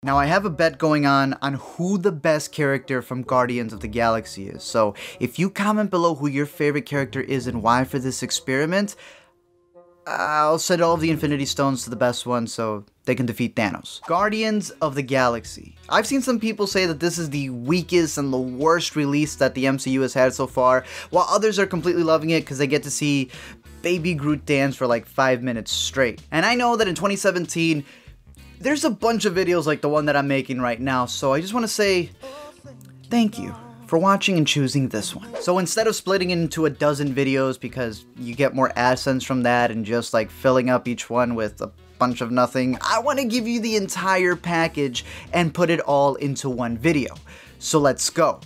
Now I have a bet going on who the best character from Guardians of the Galaxy is, so if you comment below who your favorite character is and why for this experiment, I'll send all of the Infinity Stones to the best one so they can defeat Thanos. Guardians of the Galaxy. I've seen some people say that this is the weakest and the worst release that the MCU has had so far, while others are completely loving it because they get to see Baby Groot dance for like 5 minutes straight. And I know that in 2017, there's a bunch of videos like the one that I'm making right now, so I just want to say thank you for watching and choosing this one. So instead of splitting it into a dozen videos because you get more AdSense from that and just like filling up each one with a bunch of nothing, I want to give you the entire package and put it all into one video. So let's go.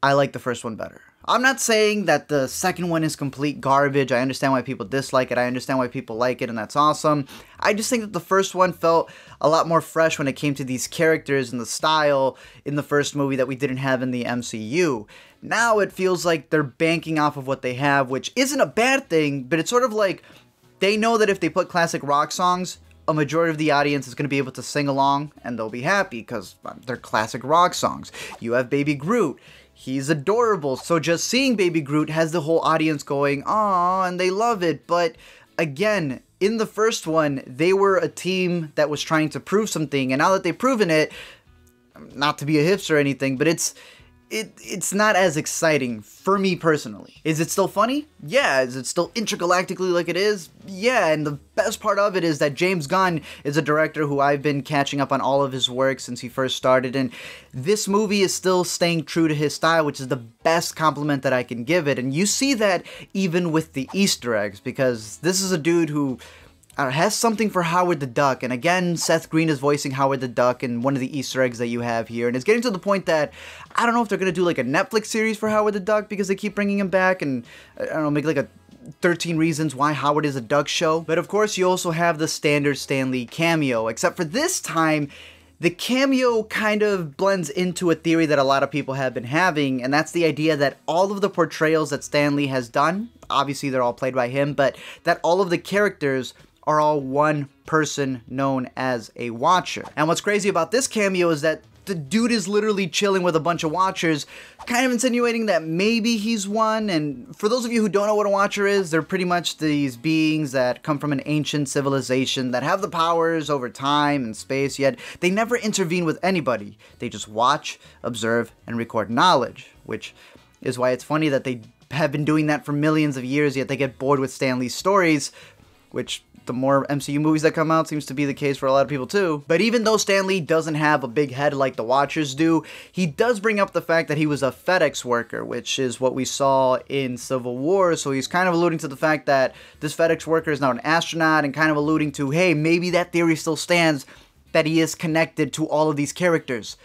I like the first one better. I'm not saying that the second one is complete garbage. I understand why people dislike it. I understand why people like it, and that's awesome. I just think that the first one felt a lot more fresh when it came to these characters and the style in the first movie that we didn't have in the MCU. Now it feels like they're banking off of what they have, which isn't a bad thing, but it's sort of like they know that if they put classic rock songs, a majority of the audience is going to be able to sing along, and they'll be happy because they're classic rock songs. You have Baby Groot. He's adorable, so just seeing Baby Groot has the whole audience going, "Aww," and they love it. But again, in the first one, they were a team that was trying to prove something, and now that they've proven it, not to be a hipster or anything, but it's not as exciting for me personally. Is it still funny? Yeah. Is it still intergalactically like it is? Yeah, and the best part of it is that James Gunn is a director who I've been catching up on all of his work since he first started, and this movie is still staying true to his style, which is the best compliment that I can give it. And you see that even with the Easter eggs, because this is a dude who has something for Howard the Duck, and again, Seth Green is voicing Howard the Duck in one of the Easter eggs that you have here, and it's getting to the point that I don't know if they're gonna do like a Netflix series for Howard the Duck because they keep bringing him back, and I don't know, make like a 13 Reasons Why Howard is a Duck show. But of course, you also have the standard Stan Lee cameo, except for this time, the cameo kind of blends into a theory that a lot of people have been having, and that's the idea that all of the portrayals that Stan Lee has done, obviously they're all played by him, but that all of the characters are all one person known as a Watcher. And what's crazy about this cameo is that the dude is literally chilling with a bunch of Watchers, kind of insinuating that maybe he's one. And for those of you who don't know what a Watcher is, they're pretty much these beings that come from an ancient civilization that have the powers over time and space, yet they never intervene with anybody. They just watch, observe, and record knowledge, which is why it's funny that they have been doing that for millions of years, yet they get bored with Stan Lee's stories, which the more MCU movies that come out seems to be the case for a lot of people too. But even though Stan Lee doesn't have a big head like the Watchers do, he does bring up the fact that he was a FedEx worker, which is what we saw in Civil War. So he's kind of alluding to the fact that this FedEx worker is now an astronaut, and kind of alluding to, hey, maybe that theory still stands, that he is connected to all of these characters.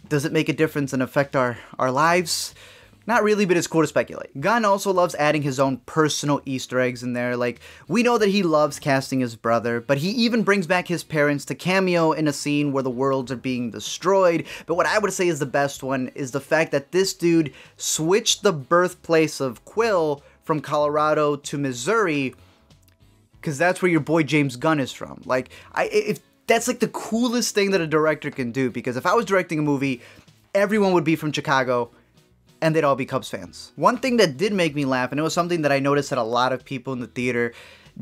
Does it make a difference and affect our lives? Not really, but it's cool to speculate. Gunn also loves adding his own personal Easter eggs in there. Like, we know that he loves casting his brother, but he even brings back his parents to cameo in a scene where the worlds are being destroyed. But what I would say is the best one is the fact that this dude switched the birthplace of Quill from Colorado to Missouri, because that's where your boy James Gunn is from. Like, if that's like the coolest thing that a director can do, because if I was directing a movie, everyone would be from Chicago, and they'd all be Cubs fans. One thing that did make me laugh, and it was something that I noticed that a lot of people in the theater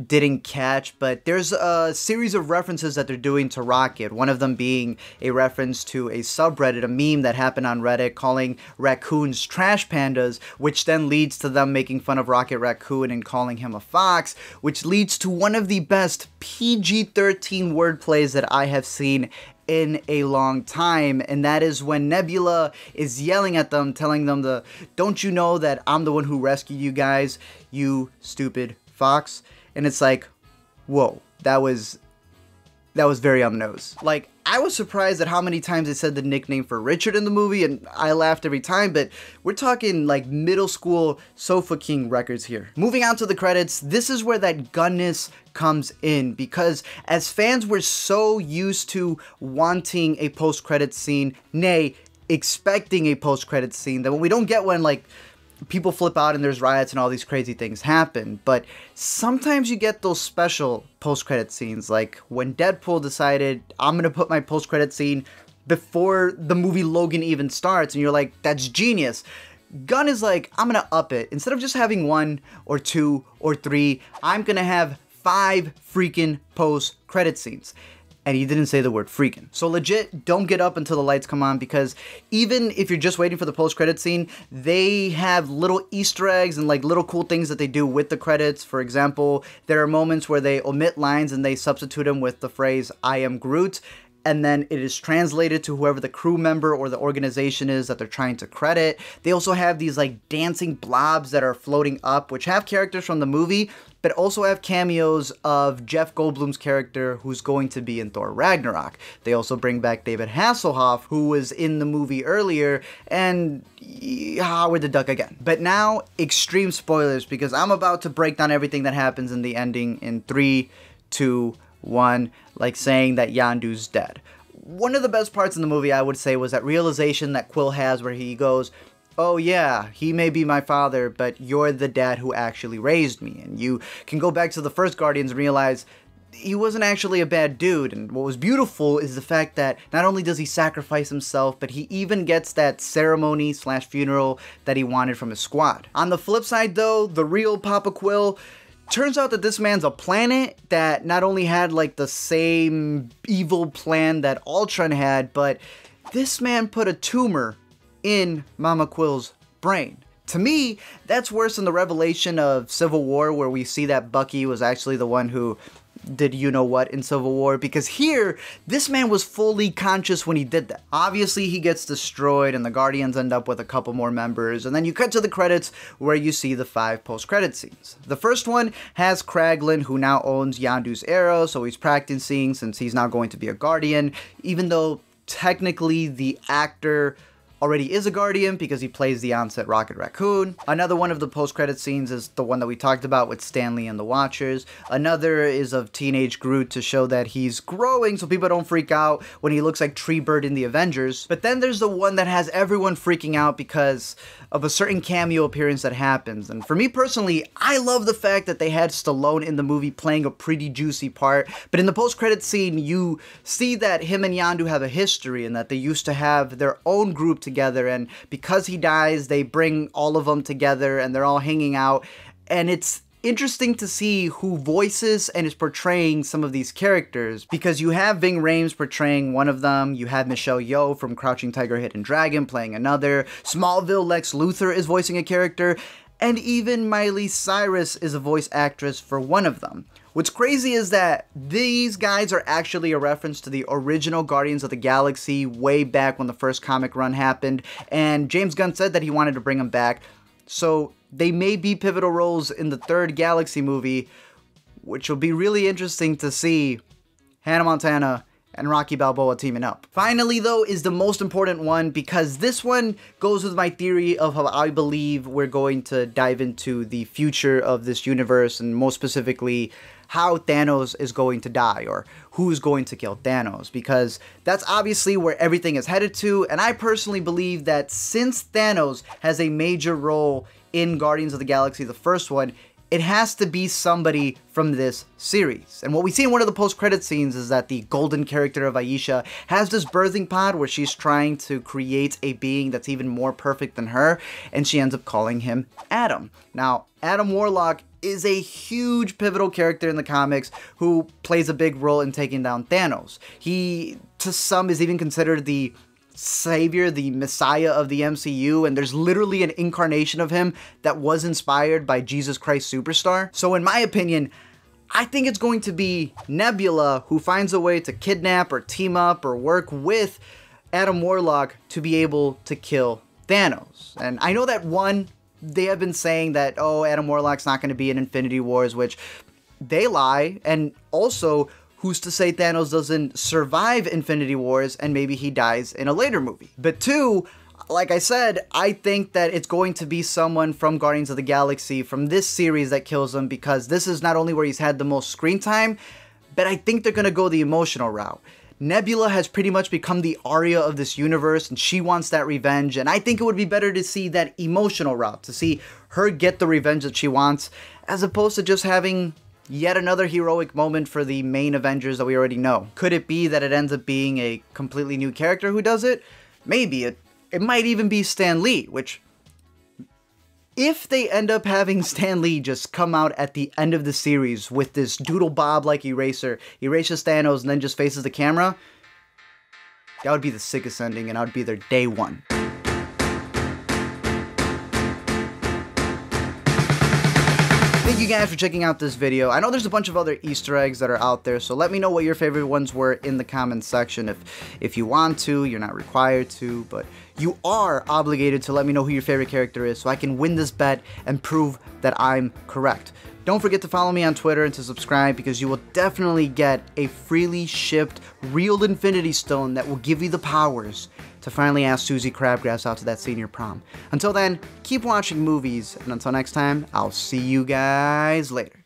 didn't catch, but there's a series of references that they're doing to Rocket, one of them being a reference to a subreddit, a meme that happened on Reddit calling raccoons trash pandas, which then leads to them making fun of Rocket Raccoon and calling him a fox, which leads to one of the best PG-13 wordplays that I have seen in a long time, and that is when Nebula is yelling at them, telling them don't you know that I'm the one who rescued you guys, you stupid fox? And it's like, whoa, that was very on the nose. Like, I was surprised at how many times they said the nickname for Richard in the movie, and I laughed every time, but we're talking like middle school Sofa King records here. Moving on to the credits, this is where that Gunness comes in, because as fans we're so used to wanting a post-credit scene, nay, expecting a post-credit scene, that when we don't get one, like, people flip out and there's riots and all these crazy things happen. But sometimes you get those special post-credit scenes, like when Deadpool decided, I'm going to put my post-credit scene before the movie Logan even starts, and you're like, that's genius. Gunn is like, I'm going to up it. Instead of just having 1 or 2 or 3, I'm going to have 5 freaking post-credit scenes. And he didn't say the word freaking. So legit, don't get up until the lights come on, because even if you're just waiting for the post-credit scene, they have little Easter eggs and like little cool things that they do with the credits. For example, there are moments where they omit lines and they substitute them with the phrase, I am Groot. And then it is translated to whoever the crew member or the organization is that they're trying to credit. They also have these like dancing blobs that are floating up, which have characters from the movie, but also have cameos of Jeff Goldblum's character, who's going to be in Thor Ragnarok. They also bring back David Hasselhoff, who was in the movie earlier, and Howard the Duck again. But now, extreme spoilers, because I'm about to break down everything that happens in the ending in 3, 2, 1, like saying that Yondu's dead. One of the best parts in the movie, I would say, was that realization that Quill has where he goes, oh yeah, he may be my father, but you're the dad who actually raised me. And you can go back to the first Guardians and realize he wasn't actually a bad dude. And what was beautiful is the fact that not only does he sacrifice himself, but he even gets that ceremony / funeral that he wanted from his squad. On the flip side though, the real Papa Quill, turns out that this man's a planet that not only had like the same evil plan that Ultron had, but this man put a tumor in Mama Quill's brain. To me, that's worse than the revelation of Civil War, where we see that Bucky was actually the one who did you-know-what in Civil War, because here, this man was fully conscious when he did that. Obviously, he gets destroyed, and the Guardians end up with a couple more members, and then you cut to the credits, where you see the 5 post-credit scenes. The first one has Kraglin, who now owns Yondu's arrow, so he's practicing since he's now going to be a Guardian, even though technically the actor already is a Guardian because he plays the onset Rocket Raccoon. Another one of the post-credit scenes is the one that we talked about with Stanley and the Watchers. Another is of teenage Groot to show that he's growing so people don't freak out when he looks like Tree Bird in the Avengers. But then there's the one that has everyone freaking out because of a certain cameo appearance that happens. And for me personally, I love the fact that they had Stallone in the movie playing a pretty juicy part. But in the post-credit scene, you see that him and Yondu have a history and that they used to have their own group together, and because he dies, they bring all of them together and they're all hanging out, and it's interesting to see who voices and is portraying some of these characters, because you have Ving Rhames portraying one of them, you have Michelle Yeoh from Crouching Tiger, Hidden Dragon playing another, Smallville Lex Luthor is voicing a character, and even Miley Cyrus is a voice actress for one of them. What's crazy is that these guys are actually a reference to the original Guardians of the Galaxy way back when the first comic run happened, and James Gunn said that he wanted to bring them back, so they may be pivotal roles in the third Galaxy movie, which will be really interesting to see Hannah Montana and Rocky Balboa teaming up. Finally though is the most important one, because this one goes with my theory of how I believe we're going to dive into the future of this universe, and most specifically how Thanos is going to die, or who's going to kill Thanos, because that's obviously where everything is headed to, and I personally believe that since Thanos has a major role in Guardians of the Galaxy, the first one, it has to be somebody from this series. And what we see in one of the post-credit scenes is that the golden character of Aisha has this birthing pod where she's trying to create a being that's even more perfect than her, and she ends up calling him Adam. Now, Adam Warlock is a huge pivotal character in the comics who plays a big role in taking down Thanos. He, to some, is even considered the savior, the messiah of the MCU, and there's literally an incarnation of him that was inspired by Jesus Christ Superstar. So in my opinion, I think it's going to be Nebula who finds a way to kidnap or team up or work with Adam Warlock to be able to kill Thanos. And I know that they have been saying that, oh, Adam Warlock's not going to be in Infinity Wars, which they lie, and also, who's to say Thanos doesn't survive Infinity Wars and maybe he dies in a later movie? But 2, like I said, I think that it's going to be someone from Guardians of the Galaxy from this series that kills him, because this is not only where he's had the most screen time, but I think they're going to go the emotional route. Nebula has pretty much become the Arya of this universe, and she wants that revenge, and I think it would be better to see that emotional route, to see her get the revenge that she wants, as opposed to just having yet another heroic moment for the main Avengers that we already know. Could it be that it ends up being a completely new character who does it? Maybe. It might even be Stan Lee, which, if they end up having Stan Lee just come out at the end of the series with this doodle bob-like eraser, erases Thanos and then just faces the camera, that would be the sickest ending, and I would be there day one. Thank you guys for checking out this video. I know there's a bunch of other Easter eggs that are out there, so let me know what your favorite ones were in the comments section. If you want to, you're not required to, but you are obligated to let me know who your favorite character is so I can win this bet and prove that I'm correct. Don't forget to follow me on Twitter and to subscribe, because you will definitely get a freely shipped real Infinity Stone that will give you the powers to finally ask Susie Crabgrass out to that senior prom. Until then, keep watching movies, and until next time, I'll see you guys later.